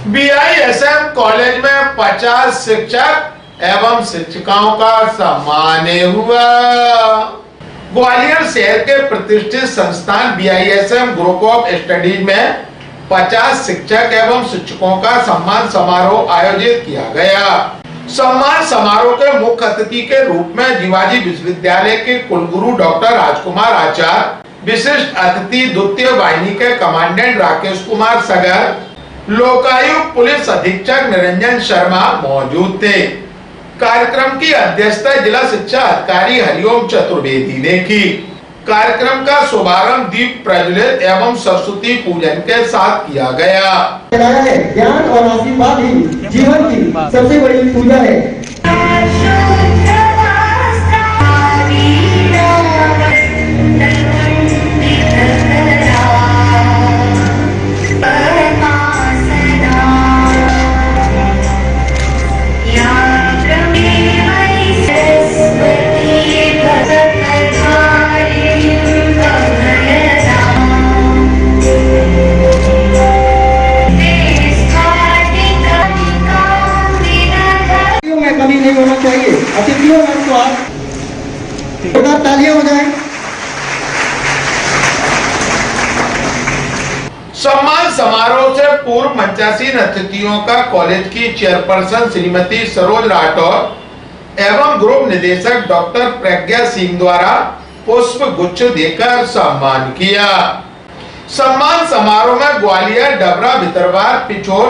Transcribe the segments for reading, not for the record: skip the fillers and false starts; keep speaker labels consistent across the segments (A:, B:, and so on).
A: बीआईएसएम college में 50 शिक्षक एवं शिक्षिकाओं का सम्मान हुआ। ग्वालियर शहर के प्रतिष्ठित संस्थान बीआईएसएम ग्रुप ऑफ स्टडीज में 50 शिक्षक एवं शिक्षकों का सम्मान समारोह आयोजित किया गया। सम्मान समारोह के मुख्य अतिथि के रूप में जीवाजी विश्वविद्यालय के कुलगुरु डॉक्टर राजकुमार आचार्य, विशिष्ट अतिथि द्वितीय वाहिनी के कमांडेंट राकेश कुमार सगर, लोकायुक्त पुलिस अधीक्षक निरंजन शर्मा मौजूद थे। कार्यक्रम की अध्यक्षता जिला शिक्षा अधिकारी हरिओम चतुर्वेदी ने की। कार्यक्रम का शुभारंभ दीप प्रज्वलित एवं सरस्वती पूजन के साथ किया गया।
B: ज्ञान और आशीर्वाद ही जीवन की सबसे बड़ी पूजा है। कमी नहीं होना चाहिए। अतिथियों का स्वागत, तालियां हो जाए।
A: सम्मान समारोह से पूर्व मंचासीन अतिथियों का कॉलेज की चेयरपर्सन श्रीमती सरोज राठौर एवं ग्रुप निदेशक डॉक्टर प्रज्ञा सिंह द्वारा पुष्प गुच्छ देकर सम्मान किया। सम्मान समारोह में ग्वालियर, डबरा, भितरवार, पिछोर,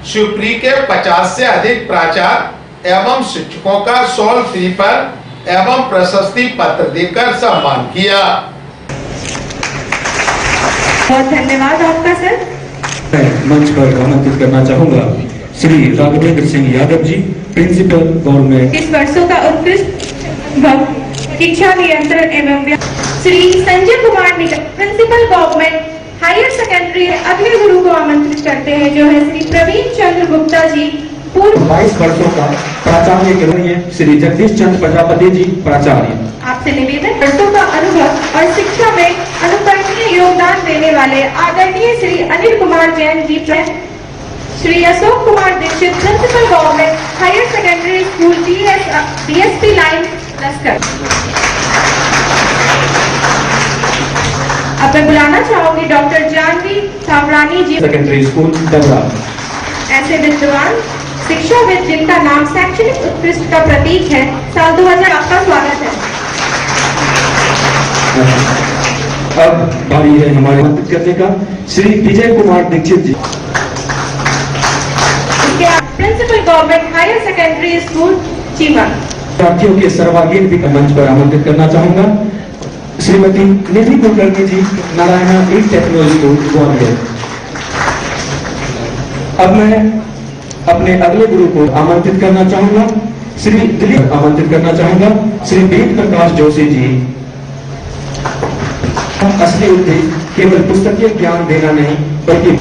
A: शिवपुरी के 50 से अधिक प्राचार्य एवं शिक्षकों का शॉल श्रीफल एवं प्रशस्ति पत्र देकर सम्मान किया।
C: बहुत धन्यवाद आपका सर।
D: मैं मंच पर आमंत्रित करना चाहूंगा श्री राघवेंद्र सिंह यादव जी, प्रिंसिपल गवर्नमेंट।
C: इस वर्षों का उत्कृष्ट शिक्षा नियंत्रण एवं श्री संजय कुमार निगम, प्रिंसिपल गवर्नमेंट हायर सेकेंडरी। अगले गुरु को आमंत्रित करते हैं जो है श्री प्रवीण चंद्र गुप्ता जी, पूर्व
D: 22 वर्षों का प्राचार्य के लिए श्री जगदीश चंद्र प्रजापति जी, प्राचार्य।
C: आपसे निवेदन, वर्षों का अनुभव और शिक्षा में अनुकरणीय योगदान देने वाले आदरणीय Shri Anil Kumar Jain ji, Shri Ashok Kumar Dikshit, principal government higher secondary school DSP line Lashkar. अब मैं बुलाना चाहूंगी doctor Janvi Savrani ji,
D: secondary school Dabra.
C: ऐसे विद्वान शिक्षाविद जिनका नाम शैक्षणिक उत्कृष्ट का प्रतीक है। साल 2000 आपका स्वागत है।
D: अब बारी है हमारे आमंत्रित करने का Shri Vijay Kumar Dikshit ji,
C: principal government higher secondary school Cheema.
D: विद्यार्थियों के सर्वांगीण विकास मंच पर आमंत्रित करना चाहूंगा श्रीमती निधि कुलकर्णी जी, नारायणा एक टेक्नोलॉजी स्कूल ग्वालियर। अब मैं अपने अगले गुरु को आमंत्रित करना चाहूंगा श्री दिलीप, आमंत्रित करना चाहूंगा श्री वेद प्रकाश जोशी जी। असली उद्देश्य केवल पुस्तकीय ज्ञान देना नहीं बल्कि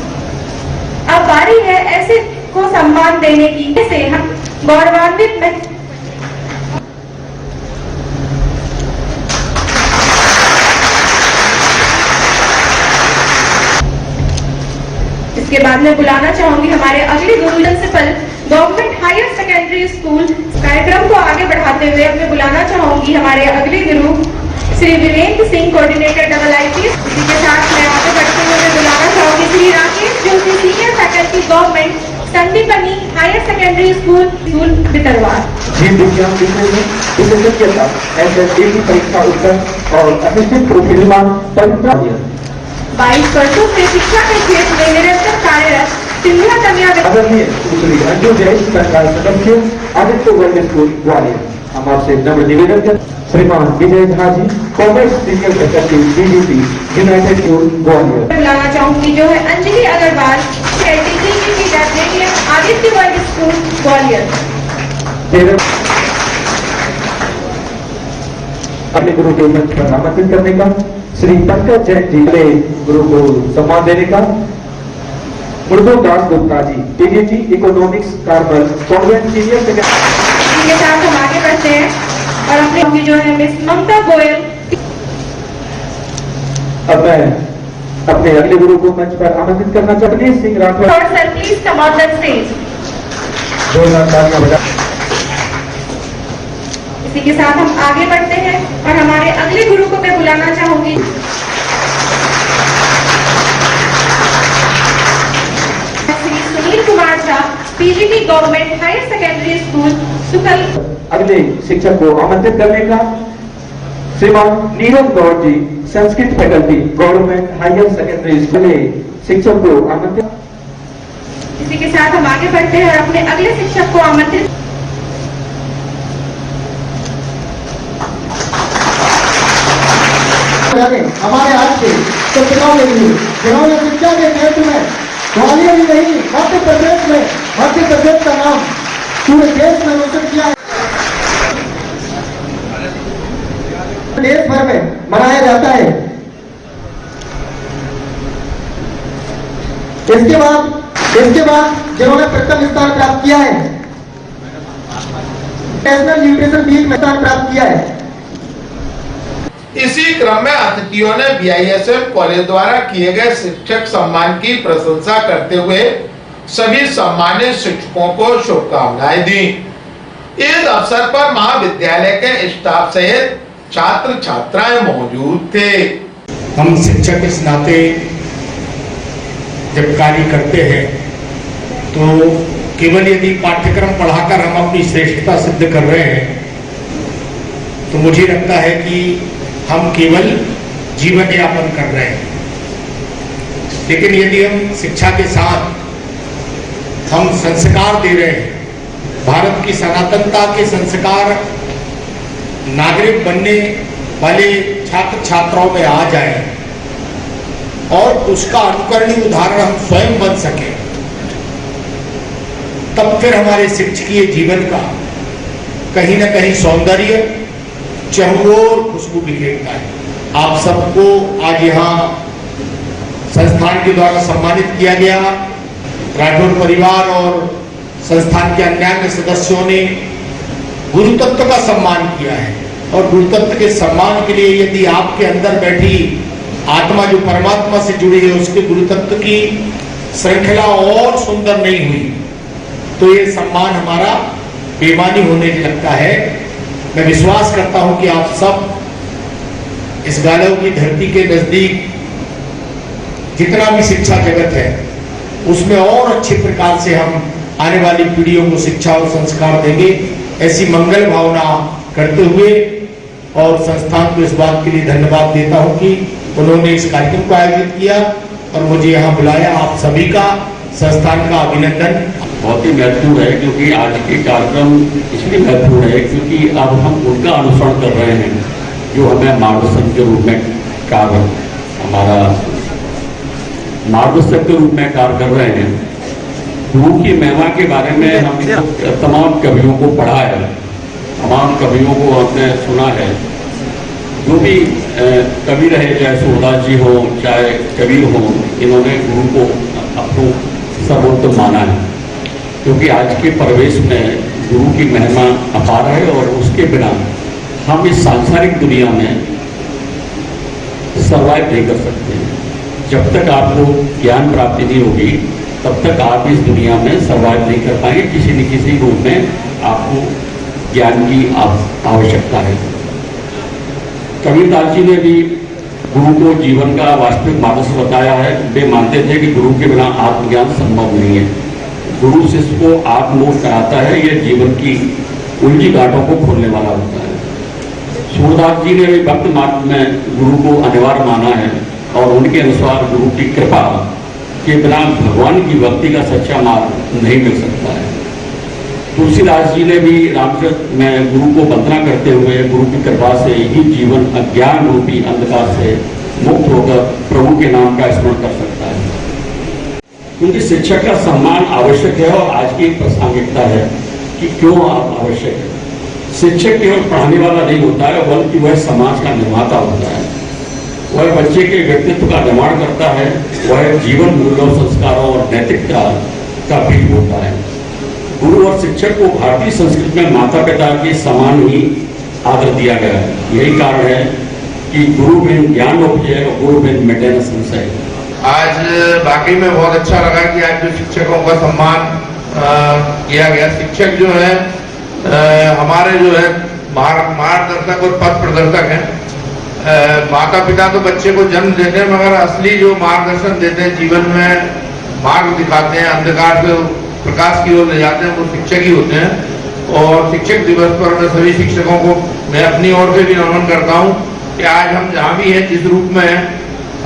C: अब बारी है ऐसे को सम्मान देने की, से हम गौरवान्वित में इसके बाद में बुलाना चाहूंगी हमारे अगले गुरु principal government higher secondary school. कार्यक्रम को आगे बढ़ाते हुए अब मैं बुलाना चाहूंगी हमारे अगले गुरु श्री वीरेंद्र सिंह, कोऑर्डिनेटर IIT। इसी के साथ मैं आगे बढ़ते हुए बुलाना चाहूंगी Shri Rakesh Joshi, senior faculty government Sandipani higher secondary school Bhitarwar.
D: SSC की परीक्षा उत्तर और असिस्टेंट प्रोफेसर परीक्षा
C: 22 वर्षों से शिक्षा के क्षेत्र में निरंतर कार्यरत सिंधिया कन्या
D: अंजू जैन सरकार सदस्य आदित्य वर्ग स्कूल ग्वालियर। हम आपसे नम्र निवेदन कर Shriman Vijay Jha ji, commerce senior faculty DGP united school Gwalior.
C: बुलाना चाहूंगी जो है अंजलि अग्रवाल, आदित्य वर्ग स्कूल ग्वालियर।
D: अपने गुरु के मंच पर आमंत्रित करने का श्री पंकज जैन जी, गुरु को सम्मान देने का Das Gupta ji, PhD economics carpal convent senior secondary.
C: के साथ हम आगे बढ़ते हैं और अपने जो है मिस ममता गोयल।
D: अब मैं अपने अगले गुरु को मंच पर आमंत्रित करना चाहते हैं। Singh Rathore
C: Sir, please come on the stage.
D: जोरदार तालियां बजा।
C: इसी के साथ हम आगे बढ़ते हैं और हमारे अगले गुरु को मैं बुलाना चाहूंगी। Shri Sunil Kumar Jha, PGT government higher secondary school, Sukal.
D: अगले शिक्षक को आमंत्रित करने का श्रीमान Neeraj Gaur ji, Sanskrit faculty, government higher secondary school. शिक्षक को आमंत्रित।
C: इसी के साथ हम आगे बढ़ते हैं और अपने अगले शिक्षक को आमंत्रित।
B: हमारे आज के शिक्षकों के लिए जिन्होंने शिक्षा के क्षेत्र में ग्वालियर ही नहीं मध्य प्रदेश का नाम पूरे देश में रोशन किया है। देश भर में मनाया जाता है। इसके बाद जिन्होंने प्रथम स्थान प्राप्त किया है, नेशनल न्यूट्रिशन वीक में स्थान प्राप्त किया है।
A: इसी क्रम में अतिथियों ने बीआईएसएम कॉलेज द्वारा किए गए शिक्षक सम्मान की प्रशंसा करते हुए सभी सम्मानित शिक्षकों को शुभकामनाएं दी। इस अवसर पर महाविद्यालय के स्टाफ सहित छात्र छात्राएं मौजूद थे।
E: हम शिक्षक इस नाते जब कार्य करते हैं तो केवल यदि पाठ्यक्रम पढ़ाकर हम अपनी श्रेष्ठता सिद्ध कर रहे हैं तो मुझे लगता है कि हम केवल जीवन यापन कर रहे हैं। लेकिन यदि हम शिक्षा के साथ हम संस्कार दे रहे हैं, भारत की सनातनता के संस्कार नागरिक बनने वाले छात्र छात्राओं में आ जाए और उसका अनुकरणीय उदाहरण हम स्वयं बन सके, तब फिर हमारे शिक्षकीय जीवन का कहीं न कहीं सौंदर्य चहुओर खुशबू बिखेरता है। आप सबको आज यहाँ संस्थान के द्वारा सम्मानित किया गया। राठौर परिवार और संस्थान के अन्य सदस्यों ने गुरु तत्व का सम्मान किया है और गुरु तत्व के सम्मान के लिए यदि आपके अंदर बैठी आत्मा जो परमात्मा से जुड़ी है उसके गुरु तत्व की श्रृंखला और सुंदर नहीं हुई तो ये सम्मान हमारा बेमानी होने लगता है। मैं विश्वास करता हूं कि आप सब इस गालव की धरती के नजदीक जितना भी शिक्षा जगत है उसमें और अच्छे प्रकार से हम आने वाली पीढ़ियों को शिक्षा और संस्कार देंगे, ऐसी मंगल भावना करते हुए और संस्थान को इस बात के लिए धन्यवाद देता हूं कि उन्होंने इस कार्यक्रम को आयोजित किया और मुझे यहाँ बुलाया। आप सभी का संस्थान का अभिनंदन।
F: बहुत ही महत्वपूर्ण है क्योंकि आज के कार्यक्रम इसलिए महत्वपूर्ण है क्योंकि अब हम उनका अनुसरण कर रहे हैं जो हमें मार्गदर्शक के रूप में कार्य हमारा मार्गदर्शक के रूप में कार्य कर रहे हैं। गुरु की महिमा के बारे में हम तमाम कवियों को पढ़ा है, तमाम कवियों को हमने सुना है। जो भी कवि रहे, चाहे सूरदास जी हो चाहे कबीर हो, इन्होंने गुरु को अपना सर्वोत्तम माना है क्योंकि आज के परिवेश में गुरु की महिमा अपार है और उसके बिना हम इस सांसारिक दुनिया में सर्वाइव नहीं कर सकते। जब तक आपको ज्ञान प्राप्ति नहीं होगी तब तक आप इस दुनिया में सर्वाइव नहीं कर पाएंगे। किसी न किसी रूप में आपको ज्ञान की आवश्यकता है। कबीरदास जी ने भी गुरु को जीवन का वास्तविक मार्ग बताया है। वे मानते थे कि गुरु के बिना आत्मज्ञान संभव नहीं है। गुरु शिष्य को आत्मबोध कराता है, यह जीवन की उलझी गांठों को खोलने वाला होता है। सूरदास जी ने भी भक्त मार्ग में गुरु को अनिवार्य माना है और उनके अनुसार गुरु की कृपा के बिना भगवान की भक्ति का सच्चा मार्ग नहीं मिल सकता है। तुलसीदास जी ने भी रामचरित में गुरु को वंदना करते हुए गुरु की कृपा से ही जीवन अज्ञान रूपी अंधकार से मुक्त होकर प्रभु के नाम का स्मरण कर सकता है। क्योंकि शिक्षक का सम्मान आवश्यक है और आज की प्रासंगिकता है कि क्यों आप आवश्यक है। शिक्षक केवल पढ़ाने वाला नहीं होता है बल्कि वह समाज का निर्माता होता है। वह बच्चे के व्यक्तित्व का निर्माण करता है, वह जीवन मूल्यों, संस्कारों और नैतिकता का बीज होता है। गुरु और शिक्षक को भारतीय संस्कृति में माता पिता के समान ही आदर दिया गया है। यही कारण है कि गुरु बिन ज्ञान उपजय और गुरु बिन मिटे न संशय।
E: आज बाकी में बहुत अच्छा लगा कि आज जो शिक्षकों का सम्मान किया गया। शिक्षक जो है हमारे जो है मार्गदर्शक और पथ प्रदर्शक हैं। माता पिता तो बच्चे को जन्म देते हैं, मगर असली जो मार्गदर्शन देते हैं, जीवन में मार्ग दिखाते हैं, अंधकार से प्रकाश की ओर ले जाते हैं, वो शिक्षक ही होते हैं। और शिक्षक दिवस पर मैं सभी शिक्षकों को मैं अपनी ओर से भी नमन करता हूँ कि आज हम जहाँ भी हैं, जिस रूप में हैं,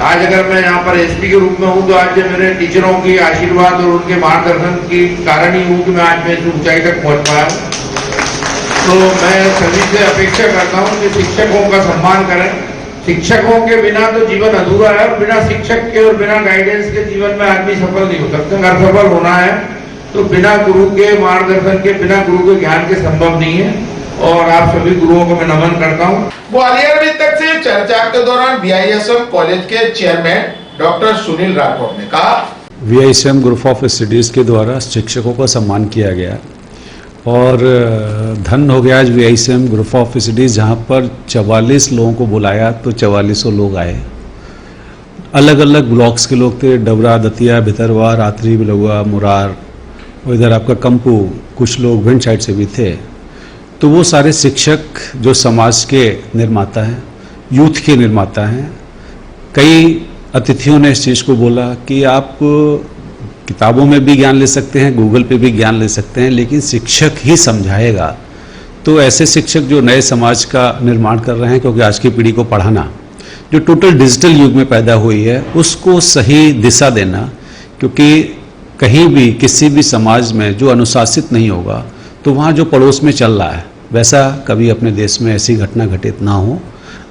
E: आज अगर मैं यहाँ पर एसपी के रूप में हूँ तो आज मेरे टीचरों की आशीर्वाद और उनके मार्गदर्शन की कारण ही हूँ कि मैं आज मैं इस ऊंचाई तक पहुँच पाया हूँ। तो मैं सभी से अपेक्षा करता हूँ कि शिक्षकों का सम्मान करें। शिक्षकों के बिना तो जीवन अधूरा है, और बिना शिक्षक के और बिना गाइडेंस के जीवन में आदमी सफल नहीं हो सकता। अगर सफल होना है तो बिना गुरु के मार्गदर्शन के, बिना गुरु के ज्ञान के संभव नहीं है। और आप सभी गुरुओं को मैं नमन करता हूँ।
A: ग्वालियर में तक से चर्चा के दौरान बीआईएसएम कॉलेज के चेयरमैन डॉक्टर सुनील राठौर ने कहा,
G: बीआईएसएम ग्रुप ऑफ स्टडीज के द्वारा शिक्षकों का सम्मान किया गया और धन हो गया आज बीआईएसएम ग्रुप ऑफ स्टडीज, जहाँ पर 44 लोगों को बुलाया तो 4400 लोग आए। अलग अलग ब्लॉक्स के लोग थे, डबरा, दतिया, भितरवा, रात्रि, बिलुआ, मुरार, और इधर आपका कंपू, कुछ लोग भिंड साइड से भी थे। तो वो सारे शिक्षक जो समाज के निर्माता हैं, यूथ के निर्माता हैं। कई अतिथियों ने इस चीज़ को बोला कि आप किताबों में भी ज्ञान ले सकते हैं, गूगल पे भी ज्ञान ले सकते हैं, लेकिन शिक्षक ही समझाएगा। तो ऐसे शिक्षक जो नए समाज का निर्माण कर रहे हैं, क्योंकि आज की पीढ़ी को पढ़ाना, जो टोटल डिजिटल युग में पैदा हुई है, उसको सही दिशा देना, क्योंकि कहीं भी किसी भी समाज में जो अनुशासित नहीं होगा तो वहाँ जो पड़ोस में चल रहा है वैसा कभी अपने देश में ऐसी घटना घटित ना हो।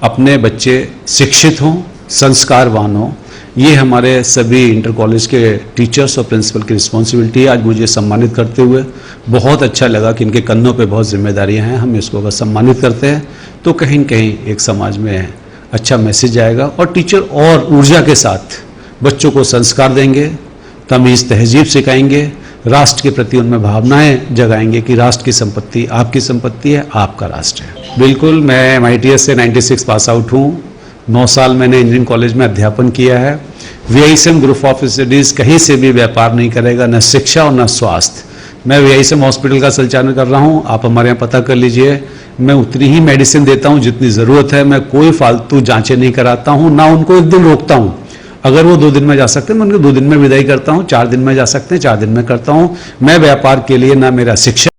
G: अपने बच्चे शिक्षित हों, संस्कारवान हों, ये हमारे सभी इंटर कॉलेज के टीचर्स और प्रिंसिपल की रिस्पॉन्सिबिलिटी है। आज मुझे सम्मानित करते हुए बहुत अच्छा लगा कि इनके कंधों पे बहुत जिम्मेदारियां हैं। हम इसको अगर सम्मानित करते हैं तो कहीं न कहीं एक समाज में अच्छा मैसेज आएगा, और टीचर और ऊर्जा के साथ बच्चों को संस्कार देंगे, तमीज़ तहजीब सिखाएंगे, राष्ट्र के प्रति उनमें भावनाएं जगाएंगे कि राष्ट्र की संपत्ति आपकी संपत्ति है, आपका राष्ट्र है। बिल्कुल, मैं MITS से 96 पास आउट हूँ। 9 साल मैंने इंजीनियरिंग कॉलेज में अध्यापन किया है। बीआईएसएम ग्रुप ऑफ स्टडीज़ कहीं से भी व्यापार नहीं करेगा, न शिक्षा और न स्वास्थ्य। मैं बीआईएसएम हॉस्पिटल का संचालन कर रहा हूँ, आप हमारे यहाँ पता कर लीजिए। मैं उतनी ही मेडिसिन देता हूँ जितनी ज़रूरत है। मैं कोई फालतू जाँचें नहीं कराता हूँ, ना उनको एक दिन रोकता हूँ। अगर वो 2 दिन में जा सकते हैं मैं उनको 2 दिन में विदाई करता हूँ, 4 दिन में जा सकते हैं 4 दिन में करता हूँ। मैं व्यापार के लिए ना मेरा शिक्षा